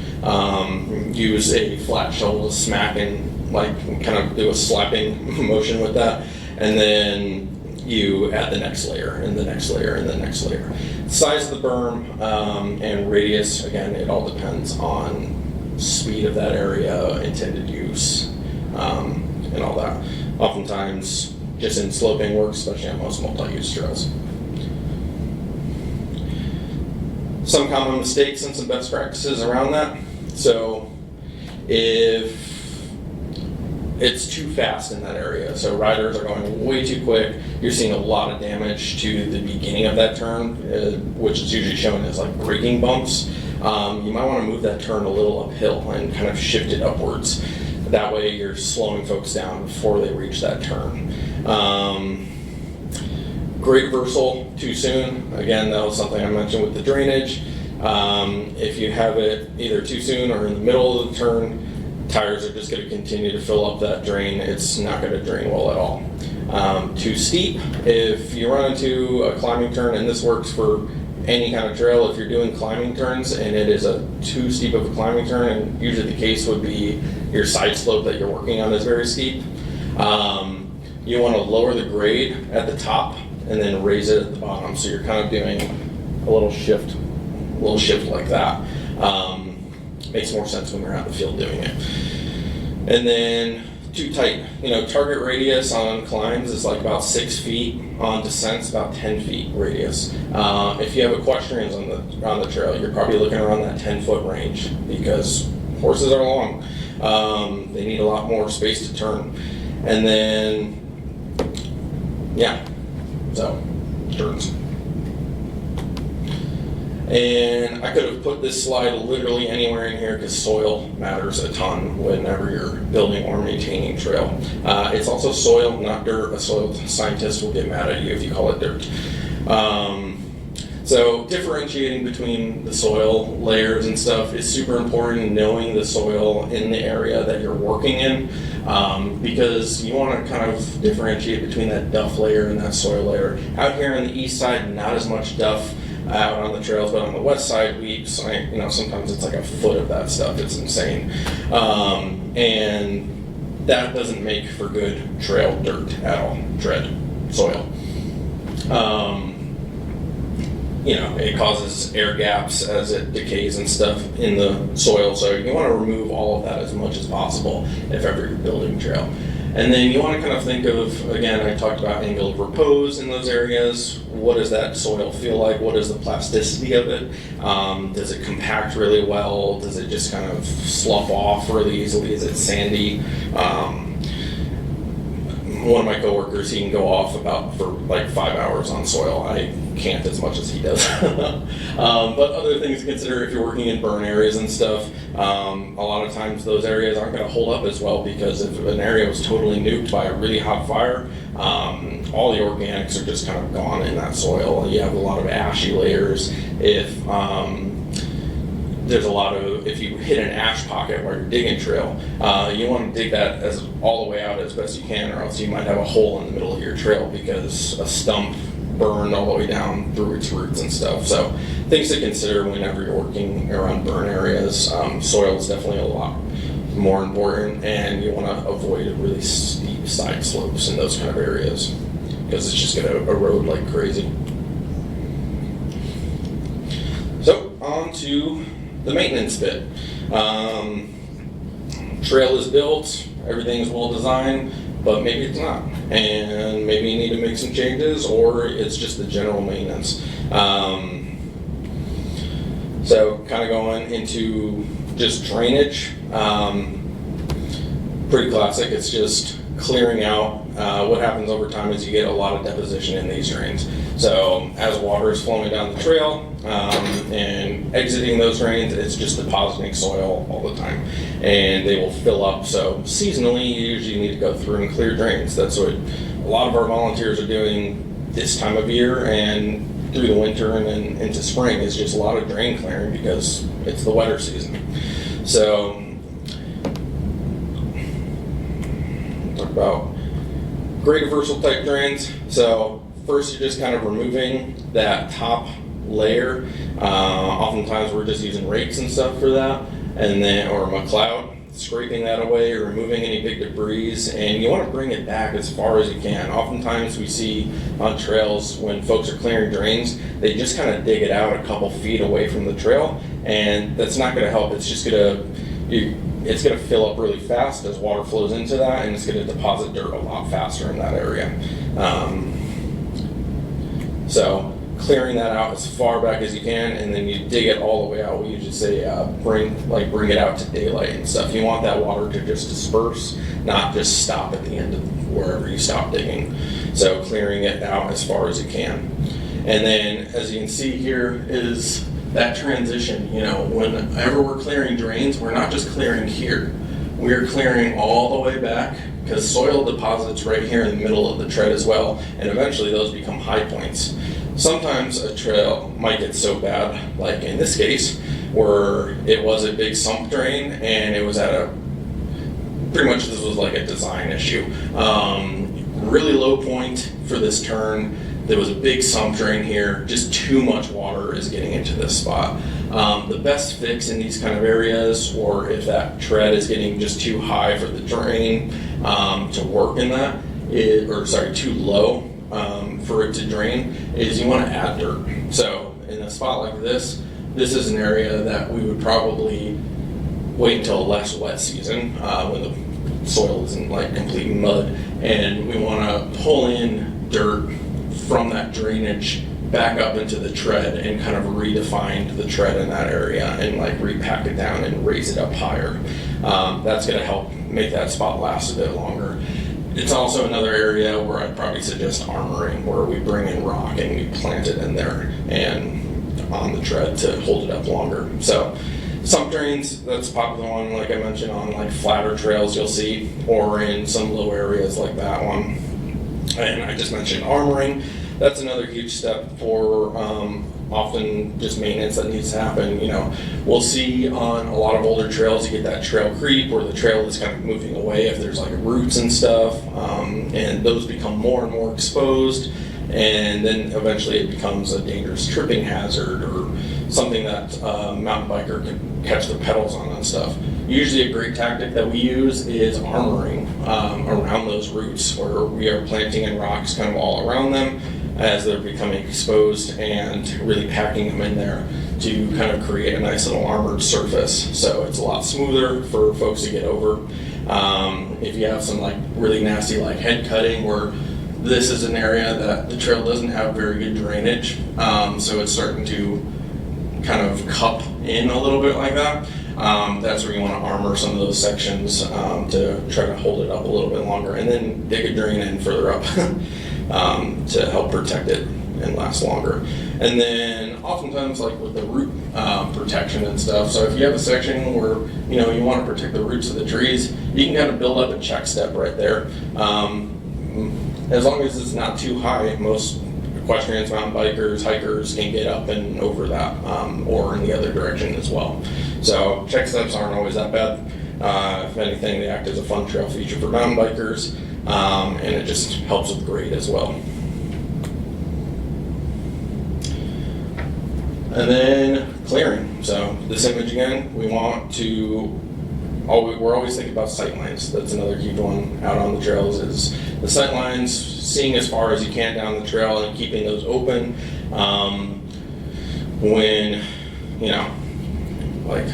use a flat shovel to smack and like kind of do a slapping motion with that, and then you add the next layer and the next layer and the next layer. Size of the berm and radius, again, it all depends on speed of that area, intended use, and all that. Oftentimes, just in sloping works, especially on most multi-use trails. Some common mistakes and some best practices around that. So if it's too fast in that area, so riders are going way too quick, you're seeing a lot of damage to the beginning of that turn, which is usually shown as like braking bumps. You might want to move that turn a little uphill and kind of shift it upwards. That way you're slowing folks down before they reach that turn. Great reversal too soon. Again, that was something I mentioned with the drainage. If you have it either too soon or in the middle of the turn, tires are just going to continue to fill up that drain. It's not going to drain well at all. Too steep. If you run into a climbing turn, and this works for any kind of trail, if you're doing climbing turns and it is a too steep of a climbing turn, and usually the case would be your side slope that you're working on is very steep, you want to lower the grade at the top and then raise it at the bottom. So you're kind of doing a little shift like that. Makes more sense when you're out in the field doing it. And then too tight. Target radius on climbs is like about 6 feet. on descents about 10 feet radius. If you have equestrians on the trail, you're probably looking around that 10-foot range because horses are long. They need a lot more space to turn. And then, yeah, so turns. And I could have put this slide literally anywhere in here because soil matters a ton whenever you're building or maintaining trail. It's also soil, not dirt. A soil scientist will get mad at you if you call it dirt. So differentiating between the soil layers and stuff is super important, knowing the soil in the area that you're working in, because you want to kind of differentiate between that duff layer and that soil layer. Out here on the east side, not as much duff out on the trails, but on the west side, sometimes it's like a foot of that stuff. It's insane. And that doesn't make for good trail dirt at all, tread soil. It causes air gaps as it decays and stuff in the soil, so you want to remove all of that as much as possible if ever you're building trail. And then you want to kind of think of, again, I talked about angle of repose in those areas. What does that soil feel like? What is the plasticity of it? Does it compact really well? Does it just kind of slough off really easily? Is it sandy? One of my coworkers, he can go off for like 5 hours on soil. I can't as much as he does. But other things to consider if you're working in burn areas and stuff, a lot of times those areas aren't going to hold up as well because if an area was totally nuked by a really hot fire, all the organics are just kind of gone in that soil. You have a lot of ashy layers. If you hit an ash pocket while you're digging trail, you want to dig that all the way out as best you can, or else you might have a hole in the middle of your trail because a stump burned all the way down through its roots and stuff. So things to consider whenever you're working around burn areas. Soil is definitely a lot more important, and you want to avoid really steep side slopes in those kind of areas because it's just going to erode like crazy. So on to the maintenance bit. Trail is built, everything's well designed, but maybe it's not. And maybe you need to make some changes, or it's just the general maintenance. So kind of going into just drainage, pretty classic. It's just clearing out. What happens over time is you get a lot of deposition in these drains. So as water is flowing down the trail and exiting those drains, it's just depositing soil all the time, and they will fill up. So seasonally, you usually need to go through and clear drains. That's what a lot of our volunteers are doing this time of year and through the winter and then into spring, is just a lot of drain clearing because it's the wetter season. So talk about graded versatile type drains. So first, you're just kind of removing that top layer. Oftentimes, we're just using rakes and stuff for that, or McLeod, scraping that away, or removing any big debris. And you want to bring it back as far as you can. Oftentimes, we see on trails when folks are clearing drains, they just kind of dig it out a couple feet away from the trail, and that's not going to help. It's just it's going to fill up really fast as water flows into that, and it's going to deposit dirt a lot faster in that area. So clearing that out as far back as you can, and then you dig it all the way out. We usually say bring it out to daylight and stuff. You want that water to just disperse, not just stop at the end of wherever you stop digging. So clearing it out as far as you can. And then as you can see here is that transition. Whenever we're clearing drains, we're not just clearing here. We're clearing all the way back because soil deposits right here in the middle of the tread as well, and eventually those become high points. Sometimes a trail might get so bad, like in this case, where it was a big sump drain and it was pretty much this was like a design issue. Really low point for this turn. There was a big sump drain here, just too much water is getting into this spot. The best fix in these kind of areas, or if that tread is getting just too high for the drain to work in that, too low for it to drain, is you want to add dirt. So in a spot like this is an area that we would probably wait until a less wet season when the soil isn't like complete mud, and we want to pull in dirt from that drainage back up into the tread and kind of redefined the tread in that area and like repack it down and raise it up higher. That's going to help make that spot last a bit longer. It's also another area where I'd probably suggest armoring, where we bring in rock and we plant it in there and on the tread to hold it up longer. So sump drains, that's a popular one, like I mentioned, on like flatter trails you'll see, or in some low areas like that one. And I just mentioned armoring. That's another huge step for often just maintenance that needs to happen. You know, we'll see on a lot of older trails, you get that trail creep where the trail is kind of moving away if there's like roots and stuff, and those become more and more exposed, and then eventually it becomes a dangerous tripping hazard or something that a mountain biker can catch their pedals on and stuff. Usually a great tactic that we use is armoring around those roots, where we are planting in rocks kind of all around them as they're becoming exposed and really packing them in there to kind of create a nice little armored surface. So it's a lot smoother for folks to get over. If you have some like really nasty like head cutting, where this is an area that the trail doesn't have very good drainage, so it's starting to kind of cup in a little bit like that. That's where you want to armor some of those sections to try to hold it up a little bit longer, and then dig a drain in further up to help protect it and last longer. And then oftentimes like with the root protection and stuff, so if you have a section where you know you want to protect the roots of the trees, you can kind of build up a check step right there. As long as it's not too high, most equestrians, mountain bikers, hikers can get up and over that, or in the other direction as well. So check steps aren't always that bad. If anything, they act as a fun trail feature for mountain bikers, and it just helps with grade as well. And then clearing. So this image again, we're always thinking about sight lines. That's another key one out on the trails, is the sight lines, seeing as far as you can down the trail and keeping those open. When, you know, like,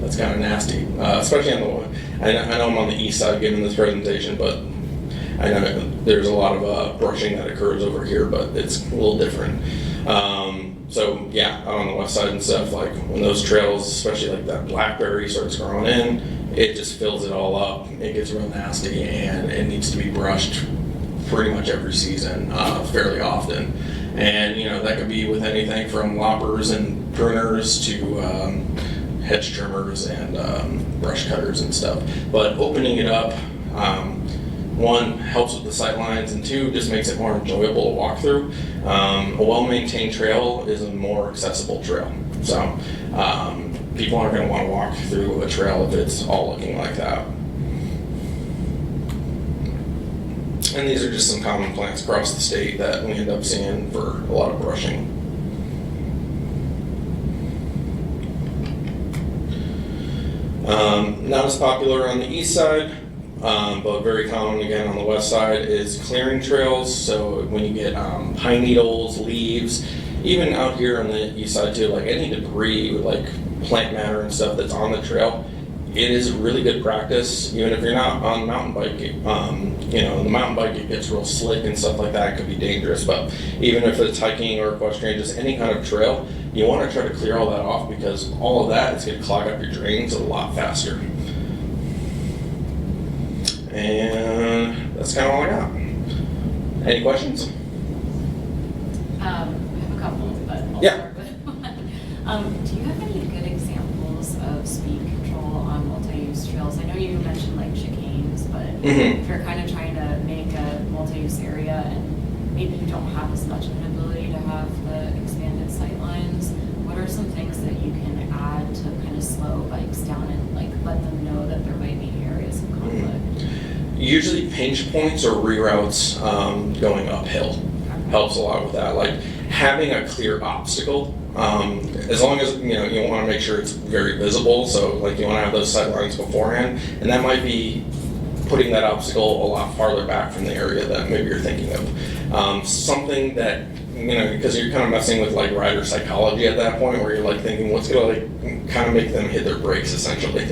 that's kind of nasty, especially on the, I know I'm on the east side giving this presentation, but I know there's a lot of brushing that occurs over here, but it's a little different. So yeah, out on the west side and stuff, like when those trails, especially like that blackberry starts growing in, it just fills it all up. It gets real nasty, and it needs to be brushed pretty much every season, fairly often. And you know, that could be with anything from loppers and pruners to hedge trimmers and brush cutters and stuff. But opening it up, one, helps with the sight lines, and two, just makes it more enjoyable to walk through. A well-maintained trail is a more accessible trail. So people aren't going to want to walk through a trail if it's all looking like that. And these are just some common plants across the state that we end up seeing for a lot of brushing. Not as popular on the east side, but very common again on the west side, is clearing trails. So when you get pine needles, leaves, even out here on the east side too, like any debris with like plant matter and stuff that's on the trail, it is really good practice. Even if you're not on a mountain bike, you know, the mountain bike, it gets real slick and stuff like that. It could be dangerous, but even if it's hiking or equestrian, just any kind of trail, you want to try to clear all that off, because all of that is going to clog up your drains a lot faster. And that's kind of all I got. Any questions? I have a couple, but I'll Yeah. start with one. Do you have any good examples of speed control on multi-use trails? I know you mentioned like chicanes, but if you're kind of trying to make a multi-use area and maybe you don't have as much of an ability to have the expanded sight lines, what are some things that you can add to kind of slow bikes down and like let them know that there might be areas of conflict? Usually pinch points or reroutes going uphill helps a lot with that. Like having a clear obstacle, as long as you know, you want to make sure it's very visible. So like you want to have those sight lines beforehand, and that might be putting that obstacle a lot farther back from the area that maybe you're thinking of. Something that because you're kind of messing with like rider psychology at that point, where you're like thinking what's gonna like kind of make them hit their brakes essentially.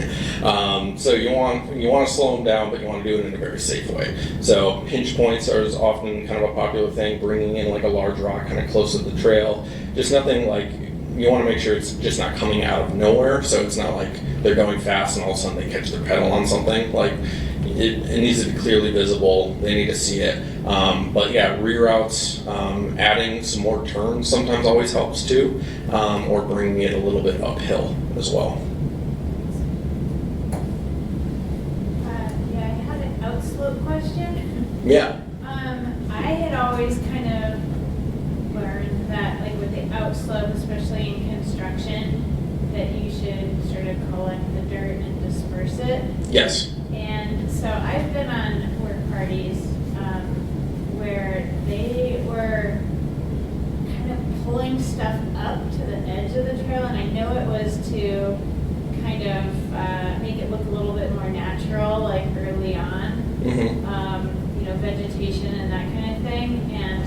So you want to slow them down, but you want to do it in a very safe way. So hinge points are often kind of a popular thing, bringing in like a large rock kind of close to the trail. Just nothing like, you want to make sure it's just not coming out of nowhere, so it's not like they're going fast and all of a sudden they catch their pedal on something. Like it needs to be clearly visible. They need to see it. But yeah, reroutes, adding some more turns sometimes always helps too, or bringing it a little bit uphill as well. Yeah, I had an outslope question. Yeah. I had always kind of learned that, like with the outslope, especially in construction, that you should sort of collect the dirt and disperse it. Yes. And so I've been on work parties where they were kind of pulling stuff up to the edge of the trail, and I know it was to kind of make it look a little bit more natural, like early on, vegetation and that kind of thing. And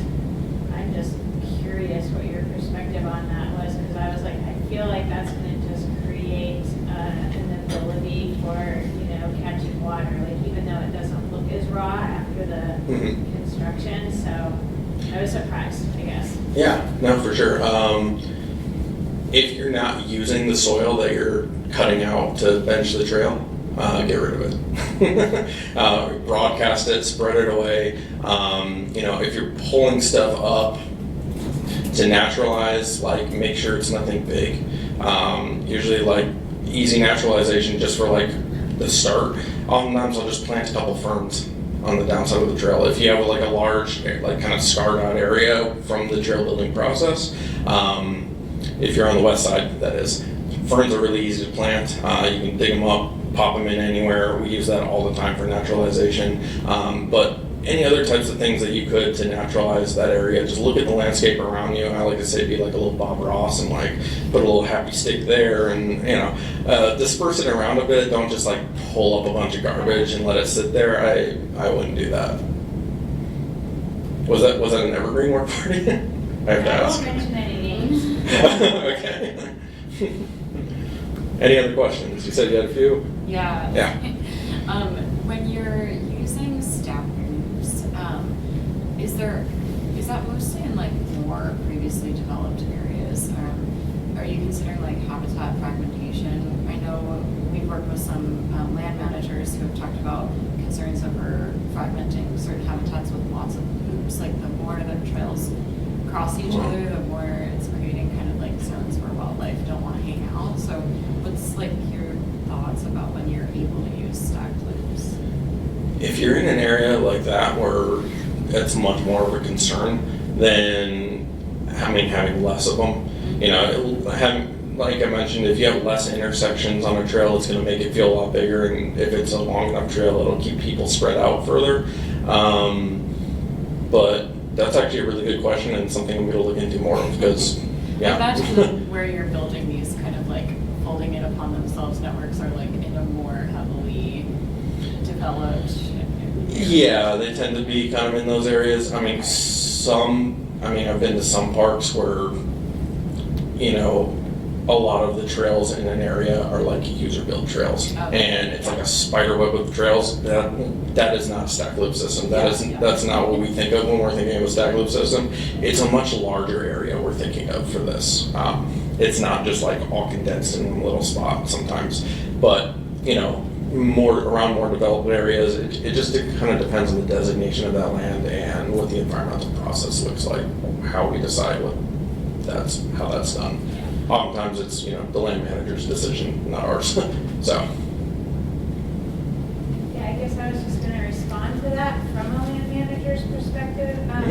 I'm just curious what your perspective on that was, because I was like, I feel like that's going to just create an ability for catching water, like even though it doesn't look as raw after the construction. So I was surprised, I guess. Yeah, no, for sure. If you're not using the soil that you're cutting out to bench the trail, get rid of it. Broadcast it, spread it away. If you're pulling stuff up to naturalize, like make sure it's nothing big. Usually like easy naturalization just for like the start. Oftentimes I'll just plant a couple ferns on the downside of the trail. If you have like a large, like kind of scarred out area from the trail building process, if you're on the west side, that is, ferns are really easy to plant. You can dig them up, pop them in anywhere. We use that all the time for naturalization. But any other types of things that you could to naturalize that area, just look at the landscape around you. I like to say be like a little Bob Ross and like put a little happy stick there and disperse it around a bit. Don't just like pull up a bunch of garbage and let it sit there. I wouldn't do that. Was that an Evergreen work party? I have to ask. I won't mention any names. Okay. Any other questions? You said you had a few? Yeah. Yeah. When you're using stack loops, is that mostly in like more previously developed areas? Are you considering like habitat fragmentation? I know we've worked with some land managers who have talked about concerns over fragmenting certain habitats with lots of loops. Like the more the trails cross each other, the more it's creating kind of like zones where wildlife don't want to hang out. So what's like your thoughts about when you're able to use stacked loops? If you're in an area like that where it's much more of a concern, then having less of them, like I mentioned, if you have less intersections on a trail, it's going to make it feel a lot bigger, and if it's a long enough trail, it'll keep people spread out further. But that's actually a really good question and something I'm going to look into more of, because, yeah. Imagine where you're building these kind of like folding it upon themselves networks are like in a more heavily developed. Yeah, they tend to be kind of in those areas. I've been to some parks where, a lot of the trails in an area are like user-built trails, and it's like a spider web of trails. That is not a stack loop system. That's not what we think of when we're thinking of a stack loop system. It's a much larger area we're thinking of for this. It's not just like all condensed in one little spot sometimes, but more developed areas. It kind of depends on the designation of that land and what the environmental process looks like, how we decide how that's done. Oftentimes it's, the land manager's decision, not ours. So. Yeah, I guess I was just going to respond to that from a land manager's perspective. I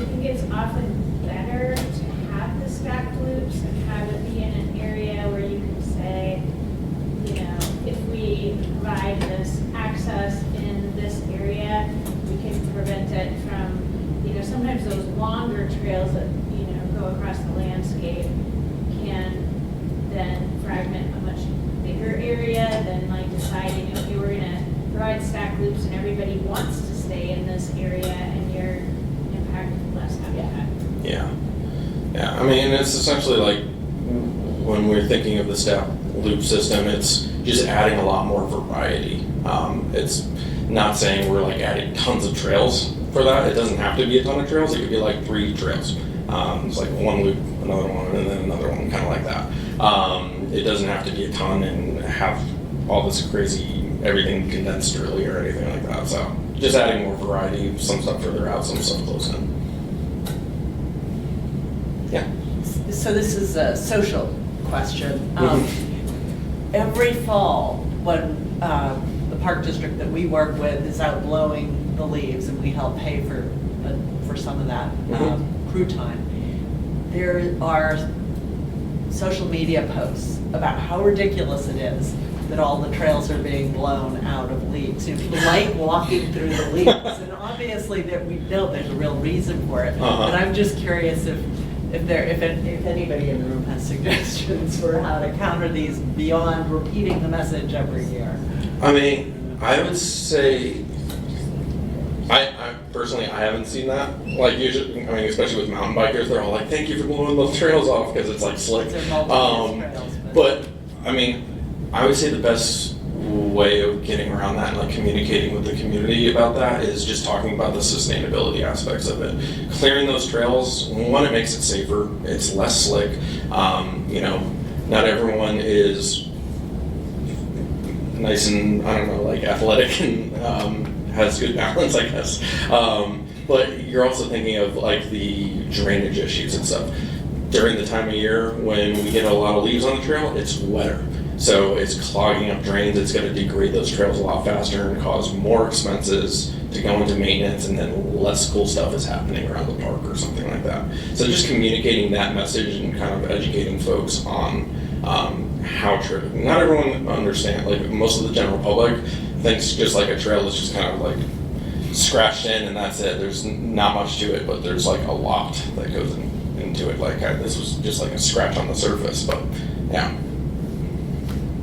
think it's often better to have the stacked loops and have it be in an area where you can say, if we provide this access in this area, we can prevent it from, sometimes those longer trails that, go across the landscape can then fragment a much bigger area than like deciding, okay, we're going to provide stacked loops and everybody wants to stay in this area and you're impacting less habitat. mean, it's essentially like when we're thinking of the staff loop system, it's just adding a lot more variety. It's not saying we're like adding tons of trails for that. It doesn't have to be a ton of trails. It could be like 3 trails. It's like one loop, another one, and then another one, kind of like that. It doesn't have to be a ton and have all this crazy everything condensed early or anything like that. So just adding more variety, some stuff further out, some stuff close in. Yeah. So this is a social question. Every fall, when the park district that we work with is out blowing the leaves, and we help pay for some of that crew time, there are social media posts about how ridiculous it is that all the trails are being blown out of leaves. You know, people like walking through the leaves, and obviously that we know there's a real reason for it. But I'm just curious if anybody in the room has suggestions for how to counter these beyond repeating the message every year. I mean, I would say, I personally, I haven't seen that. Like usually, I mean, especially with mountain bikers, they're all like, "Thank you for blowing those trails off," because it's like slick. They're multi-use trails, But I mean, I would say the best way of getting around that and like communicating with the community about that is just talking about the sustainability aspects of it. Clearing those trails, one, it makes it safer, it's less slick. You know, not everyone is nice and, I don't know, like athletic and has good balance, I guess. But you're also thinking of like the drainage issues and stuff. During the time of year when we get a lot of leaves on the trail, it's wetter. So it's clogging up drains, it's gonna degrade those trails a lot faster and cause more expenses to go into maintenance, and then less cool stuff is happening around the park or something like that. So just communicating that message and kind of educating folks on how not everyone understands, like most of the general public thinks just like a trail is just kind of like scratched in and that's it. There's not much to it, but there's like a lot that goes into it. Like this was just like a scratch on the surface, but yeah.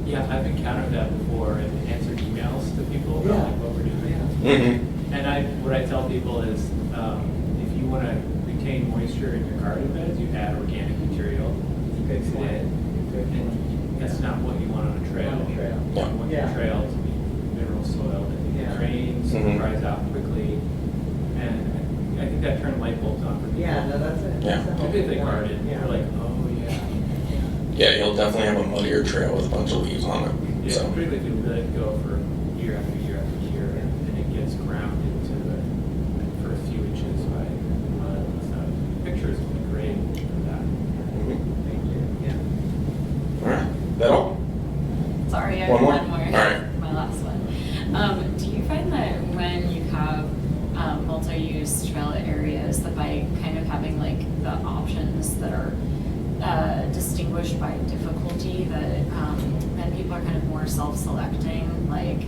Yeah, I've encountered that before and answered emails to people about like what we're doing. Mm-hmm. And what I tell people is, if you want to retain moisture in your garden beds, you add organic material to it. And that's not what you want on a trail. Yeah. You want your trail to be mineral soil that drains, dries out quickly, and I think that turned light bulbs on for people. Yeah, no, that's it. Yeah. Particularly if they garden, they're like, oh yeah. Yeah, you'll definitely have a muddier trail with a bunch of leaves on it. Yeah, So. particularly if you let it go for year after year after year, and it gets ground into for a few inches by mud and stuff. Pictures will be great for that. Thank you. Yeah. All right, that all? Sorry, I have One more? one more. All right. My last one. Do you find that when you have multi-use trail areas, that by kind of having like the options that are distinguished by difficulty, that then people are kind of more self-selecting? Like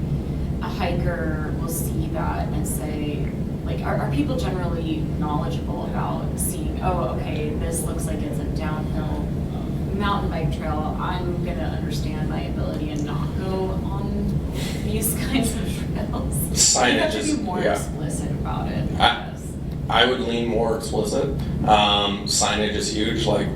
a hiker will see that and say, like, are people generally knowledgeable about seeing, oh, okay, this looks like it's a downhill mountain bike trail, I'm gonna understand my ability and not go on these kinds of trails? Signage You have to is- be more yeah. explicit about it, I guess. I would lean more explicit. Signage is huge. Like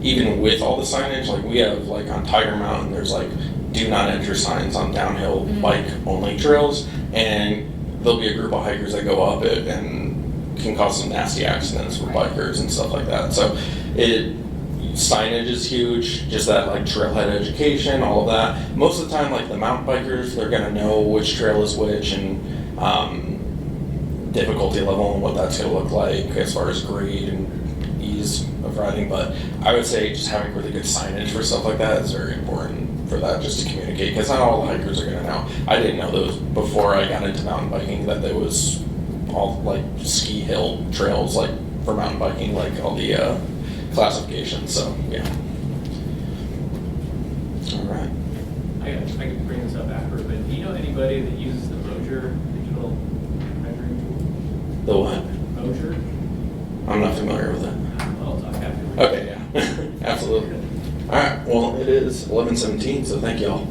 even with all the signage, like we have like on Tiger Mountain, there's like do not enter signs on downhill bike only trails, and there'll be a group of hikers that go up it and can cause some nasty accidents for bikers and stuff like that. So signage is huge, just that like trailhead education, all of that. Most of the time, like the mountain bikers, they're gonna know which trail is which and difficulty level and what that's gonna look like as far as grade and ease of riding. But I would say just having really good signage for stuff like that is very important for that, just to communicate, because not all the hikers are gonna know. I didn't know those before I got into mountain biking, that there was all like ski hill trails like for mountain biking, like all the classifications. So yeah. All right. I can bring this up after, but do you know anybody that uses the Moser digital measuring The what? tool? Moser? I'm not familiar with it. I'll talk after. Okay, yeah, absolutely. All right, well, it is 11:17, so thank y'all.